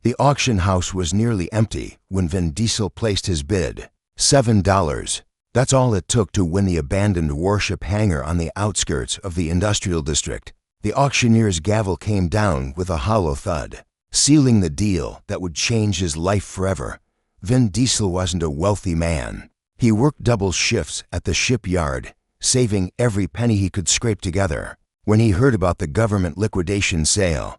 The auction house was nearly empty when Vin Diesel placed his bid. $7. That's all it took to win the abandoned Warship Hangar on the outskirts of the industrial district. The auctioneer's gavel came down with a hollow thud, sealing the deal that would change his life forever. Vin Diesel wasn't a wealthy man. He worked double shifts at the shipyard, saving every penny he could scrape together. When he heard about the government liquidation sale,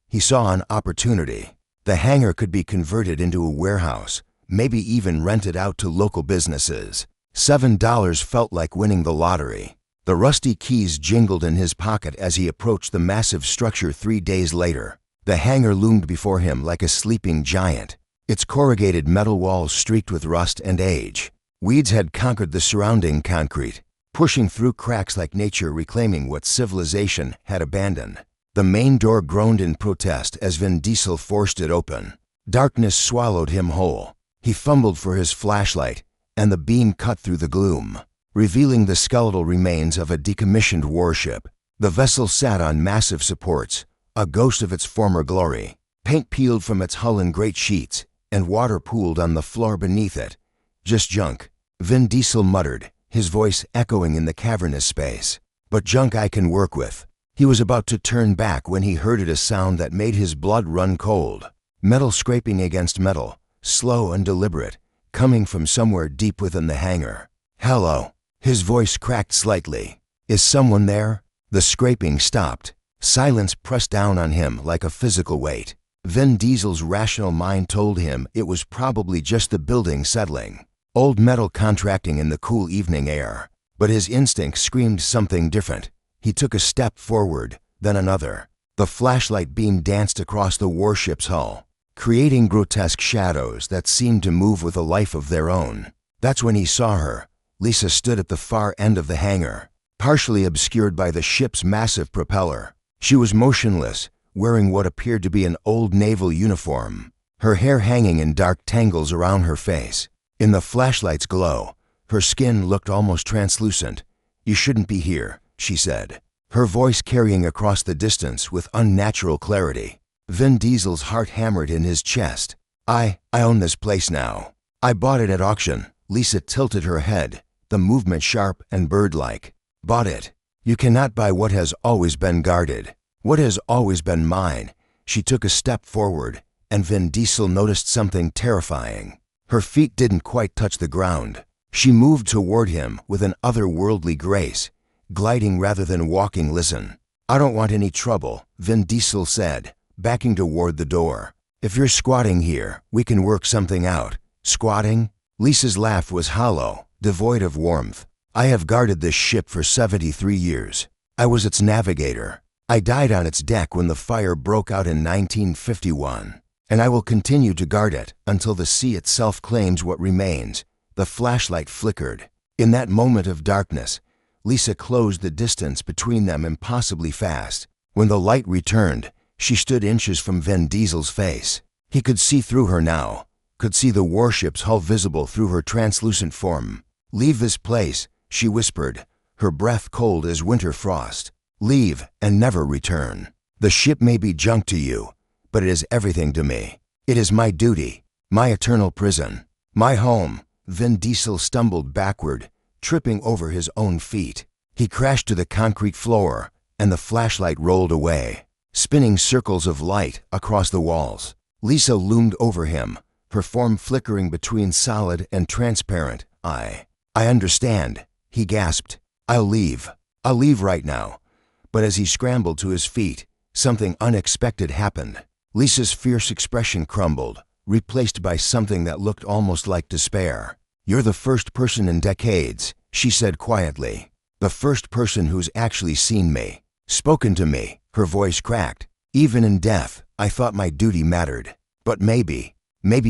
he saw an opportunity. The hangar could be converted into a warehouse, maybe even rented out to local businesses. $7 felt like winning the lottery. The rusty keys jingled in his pocket as he approached the massive structure 3 days later. The hangar loomed before him like a sleeping giant, its corrugated metal walls streaked with rust and age. Weeds had conquered the surrounding concrete, pushing through cracks like nature reclaiming what civilization had abandoned. The main door groaned in protest as Vin Diesel forced it open. Darkness swallowed him whole. He fumbled for his flashlight, and the beam cut through the gloom, revealing the skeletal remains of a decommissioned warship. The vessel sat on massive supports, a ghost of its former glory. Paint peeled from its hull in great sheets, and water pooled on the floor beneath it. Just junk, Vin Diesel muttered, his voice echoing in the cavernous space. But junk I can work with. He was about to turn back when he heard a sound that made his blood run cold. Metal scraping against metal, slow and deliberate, coming from somewhere deep within the hangar. Hello. His voice cracked slightly. Is someone there? The scraping stopped. Silence pressed down on him like a physical weight. Vin Diesel's rational mind told him it was probably just the building settling, old metal contracting in the cool evening air. But his instinct screamed something different. He took a step forward, then another. The flashlight beam danced across the warship's hull, creating grotesque shadows that seemed to move with a life of their own. That's when he saw her. Lisa stood at the far end of the hangar, partially obscured by the ship's massive propeller. She was motionless, wearing what appeared to be an old naval uniform, her hair hanging in dark tangles around her face. In the flashlight's glow, her skin looked almost translucent. "You shouldn't be here," she said, her voice carrying across the distance with unnatural clarity. Vin Diesel's heart hammered in his chest. I own this place now. I bought it at auction." Lisa tilted her head, the movement sharp and bird-like. "Bought it. You cannot buy what has always been guarded, what has always been mine." She took a step forward, and Vin Diesel noticed something terrifying. Her feet didn't quite touch the ground. She moved toward him with an otherworldly grace, gliding rather than walking. "Listen, I don't want any trouble," Vin Diesel said, backing toward the door. "If you're squatting here, we can work something out." "Squatting?" Lisa's laugh was hollow, devoid of warmth. "I have guarded this ship for 73 years. I was its navigator. I died on its deck when the fire broke out in 1951. And I will continue to guard it until the sea itself claims what remains." The flashlight flickered. In that moment of darkness, Lisa closed the distance between them impossibly fast. When the light returned, she stood inches from Vin Diesel's face. He could see through her now, could see the warship's hull visible through her translucent form. "Leave this place," she whispered, her breath cold as winter frost. "Leave and never return. The ship may be junk to you, but it is everything to me. It is my duty, my eternal prison, my home." Vin Diesel stumbled backward, tripping over his own feet. He crashed to the concrete floor, and the flashlight rolled away, spinning circles of light across the walls. Lisa loomed over him, her form flickering between solid and transparent. I understand," he gasped. I'll leave right now." But as he scrambled to his feet, something unexpected happened. Lisa's fierce expression crumbled, replaced by something that looked almost like despair. "You're the first person in decades," she said quietly. "The first person who's actually seen me, spoken to me." Her voice cracked. "Even in death, I thought my duty mattered. But maybe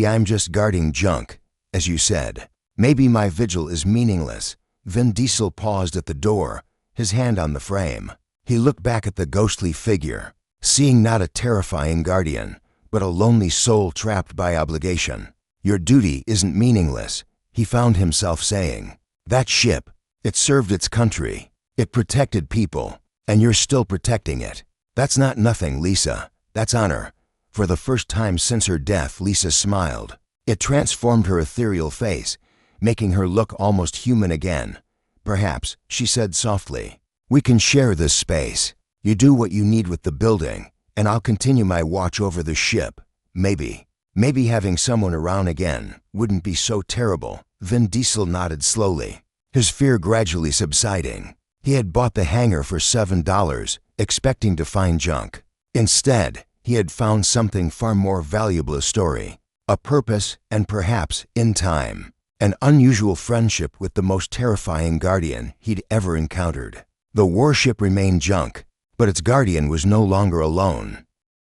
I'm just guarding junk, as you said. Maybe my vigil is meaningless." Vin Diesel paused at the door, his hand on the frame. He looked back at the ghostly figure, seeing not a terrifying guardian, but a lonely soul trapped by obligation. "Your duty isn't meaningless," he found himself saying. "That ship, it served its country. It protected people, and you're still protecting it. That's not nothing, Lisa. That's honor. For the first time since her death, Lisa smiled. It transformed her ethereal face, making her look almost human again. "Perhaps," she said softly, "we can share this space. You do what you need with the building, and I'll continue my watch over the ship. Maybe having someone around again wouldn't be so terrible." Vin Diesel nodded slowly, his fear gradually subsiding. He had bought the hangar for $7, expecting to find junk. Instead, he had found something far more valuable: a story, a purpose, and perhaps, in time, an unusual friendship with the most terrifying guardian he'd ever encountered. The warship remained junk, but its guardian was no longer alone.